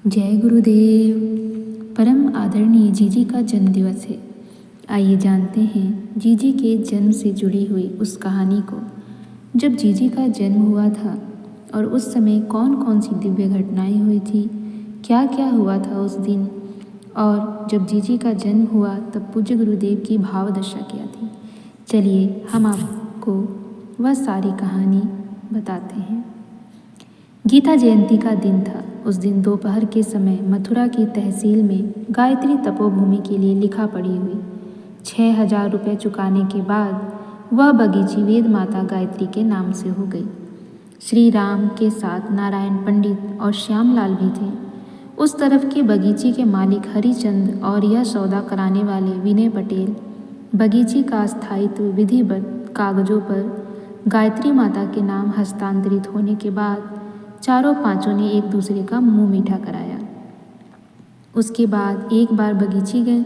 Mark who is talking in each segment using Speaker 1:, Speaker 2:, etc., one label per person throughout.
Speaker 1: जय गुरुदेव। परम आदरणीय जीजी का जन्म दिवस है। आइए जानते हैं जीजी के जन्म से जुड़ी हुई उस कहानी को, जब जीजी का जन्म हुआ था और उस समय कौन कौन सी दिव्य घटनाएं हुई थी, क्या क्या हुआ था उस दिन, और जब जीजी का जन्म हुआ तब पूज्य गुरुदेव की भाव दशा क्या थी। चलिए हम आपको वह सारी कहानी बताते हैं। गीता जयंती का दिन था। उस दिन दोपहर के समय मथुरा की तहसील में गायत्री तपोभूमि के लिए लिखा पड़ी हुई 6,000 रुपये चुकाने के बाद वह बगीची वेद माता गायत्री के नाम से हो गई। श्री राम के साथ नारायण पंडित और श्यामलाल भी थे। उस तरफ के बगीची के मालिक हरिचंद और यह सौदा कराने वाले विनय पटेल। बगीची का स्थायित्व विधिवत कागजों पर गायत्री माता के नाम हस्तांतरित होने के बाद चारों पांचों ने एक दूसरे का मुंह मीठा कराया। उसके बाद एक बार बगीची गए।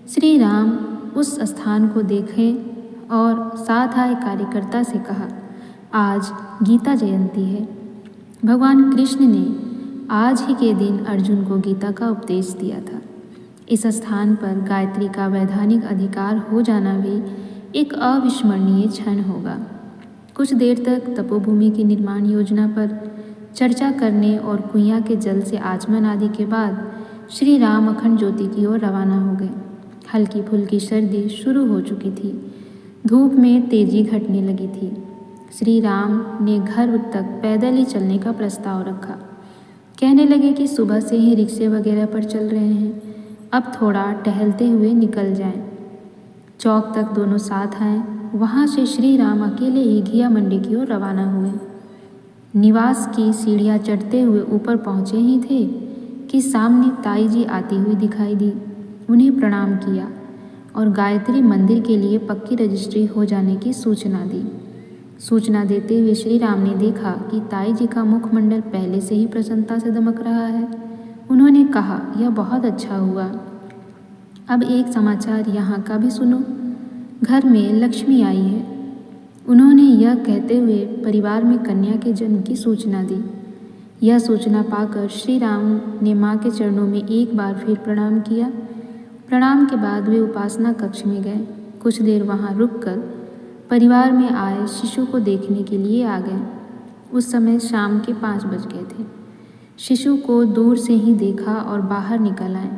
Speaker 1: श्री राम उस स्थान को देखे और साथ आए कार्यकर्ता से कहा, आज गीता जयंती है। भगवान कृष्ण ने आज ही के दिन अर्जुन को गीता का उपदेश दिया था। इस स्थान पर गायत्री का वैधानिक अधिकार हो जाना भी एक अविस्मरणीय क्षण होगा। कुछ देर तक तपोभूमि की निर्माण योजना पर चर्चा करने और कुइयां के जल से आचमन आदि के बाद श्री राम अखंड ज्योति की ओर रवाना हो गए। हल्की फुल्की सर्दी शुरू हो चुकी थी। धूप में तेजी घटने लगी थी। श्री राम ने घर तक पैदल ही चलने का प्रस्ताव रखा। कहने लगे कि सुबह से ही रिक्शे वगैरह पर चल रहे हैं, अब थोड़ा टहलते हुए निकल जाएं। चौक तक दोनों साथ आए। वहाँ से श्री राम अकेले ही घिया मंडी की ओर रवाना हुए। निवास की सीढ़ियाँ चढ़ते हुए ऊपर पहुँचे ही थे कि सामने ताई जी आती हुई दिखाई दी। उन्हें प्रणाम किया और गायत्री मंदिर के लिए पक्की रजिस्ट्री हो जाने की सूचना दी। सूचना देते हुए श्री राम ने देखा कि ताई जी का मुखमंडल पहले से ही प्रसन्नता से दमक रहा है। उन्होंने कहा, यह बहुत अच्छा हुआ। अब एक समाचार यहाँ का भी सुनो। घर में लक्ष्मी आई है। उन्होंने यह कहते हुए परिवार में कन्या के जन्म की सूचना दी। यह सूचना पाकर श्री राम ने माँ के चरणों में एक बार फिर प्रणाम किया। प्रणाम के बाद वे उपासना कक्ष में गए। कुछ देर वहाँ रुककर परिवार में आए शिशु को देखने के लिए आ गए। उस समय शाम के 5 बज गए थे। शिशु को दूर से ही देखा और बाहर निकल आए।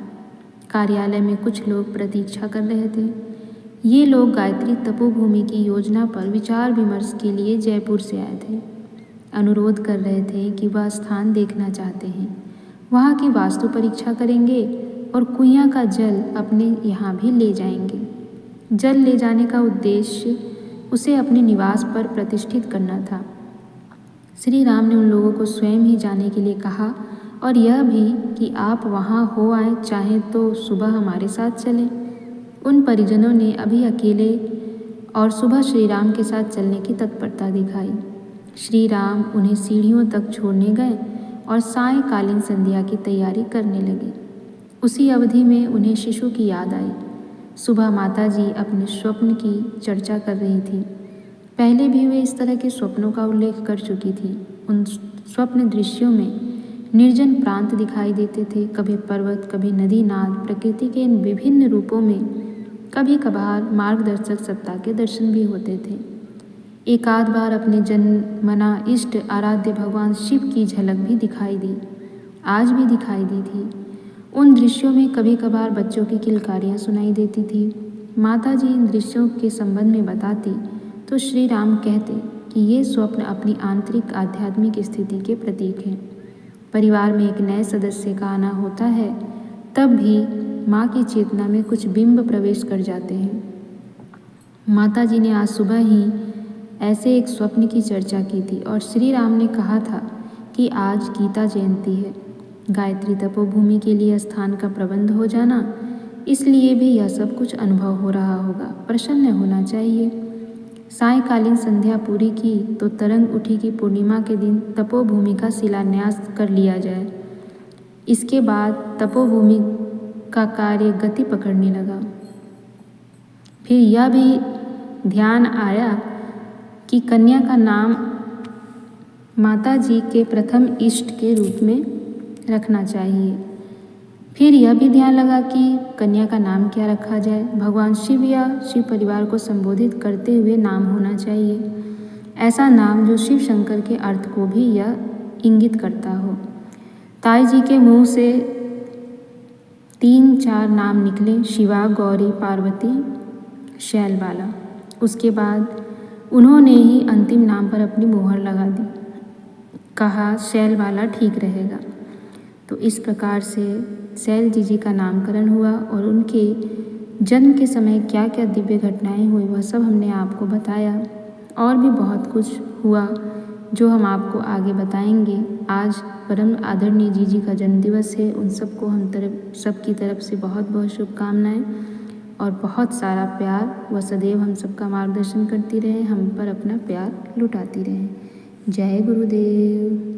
Speaker 1: कार्यालय में कुछ लोग प्रतीक्षा कर रहे थे। ये लोग गायत्री तपोभूमि की योजना पर विचार विमर्श के लिए जयपुर से आए थे। अनुरोध कर रहे थे कि वह स्थान देखना चाहते हैं, वहाँ की वास्तु परीक्षा करेंगे और कुइयां का जल अपने यहाँ भी ले जाएंगे। जल ले जाने का उद्देश्य उसे अपने निवास पर प्रतिष्ठित करना था। श्री राम ने उन लोगों को स्वयं ही जाने के लिए कहा और यह भी कि आप वहाँ हो आए, चाहें तो सुबह हमारे साथ चलें। उन परिजनों ने अभी अकेले और सुबह श्री राम के साथ चलने की तत्परता दिखाई। श्री राम उन्हें सीढ़ियों तक छोड़ने गए और सायंकालीन संध्या की तैयारी करने लगे। उसी अवधि में उन्हें शिशु की याद आई। सुबह माताजी अपने स्वप्न की चर्चा कर रही थी। पहले भी वे इस तरह के स्वप्नों का उल्लेख कर चुकी थी। उन स्वप्न दृश्यों में निर्जन प्रांत दिखाई देते थे, कभी पर्वत, कभी नदी नाद, प्रकृति के इन विभिन्न रूपों में कभी कभार मार्गदर्शक सत्ता के दर्शन भी होते थे। एक आध बार अपने जन्मना इष्ट आराध्य भगवान शिव की झलक भी दिखाई दी। आज भी दिखाई दी थी। उन दृश्यों में कभी कभार बच्चों की किलकारियाँ सुनाई देती थी। माताजी इन दृश्यों के संबंध में बताती तो श्री राम कहते कि ये स्वप्न अपनी आंतरिक आध्यात्मिक स्थिति के प्रतीक हैं। परिवार में एक नए सदस्य का आना होता है, तब भी माँ की चेतना में कुछ बिंब प्रवेश कर जाते हैं। माताजी ने आज सुबह ही ऐसे एक स्वप्न की चर्चा की थी और श्री राम ने कहा था कि आज गीता जयंती है। गायत्री तपोभूमि के लिए स्थान का प्रबंध हो जाना, इसलिए भी यह सब कुछ अनुभव हो रहा होगा। प्रसन्न होना चाहिए। सायंकालीन संध्या पूरी की तो तरंग उठी कि पूर्णिमा के दिन तपोभूमि का शिलान्यास कर लिया जाए। इसके बाद तपोभूमि का कार्य गति पकड़ने लगा। फिर यह भी ध्यान आया कि कन्या का नाम माता जी के प्रथम इष्ट के रूप में रखना चाहिए। फिर यह भी ध्यान लगा कि कन्या का नाम क्या रखा जाए। भगवान शिव या शिव परिवार को संबोधित करते हुए नाम होना चाहिए, ऐसा नाम जो शिव शंकर के अर्थ को भी यह इंगित करता हो। ताई जी के मुंह से 3-4 नाम निकले, शिवा, गौरी, पार्वती, शैलबाला। उसके बाद उन्होंने ही अंतिम नाम पर अपनी मोहर लगा दी, कहा शैलबाला ठीक रहेगा। तो इस प्रकार से शैल जी का नामकरण हुआ और उनके जन्म के समय क्या क्या दिव्य घटनाएं हुई वह सब हमने आपको बताया। और भी बहुत कुछ हुआ जो हम आपको आगे बताएंगे। आज परम आदरणीय जी का जन्मदिवस है। उन सबको हम सबकी तरफ से बहुत बहुत शुभकामनाएं और बहुत सारा प्यार। वह सदैव हम सबका मार्गदर्शन करती रहे, हम पर अपना प्यार लुटाती रहे। जय गुरुदेव।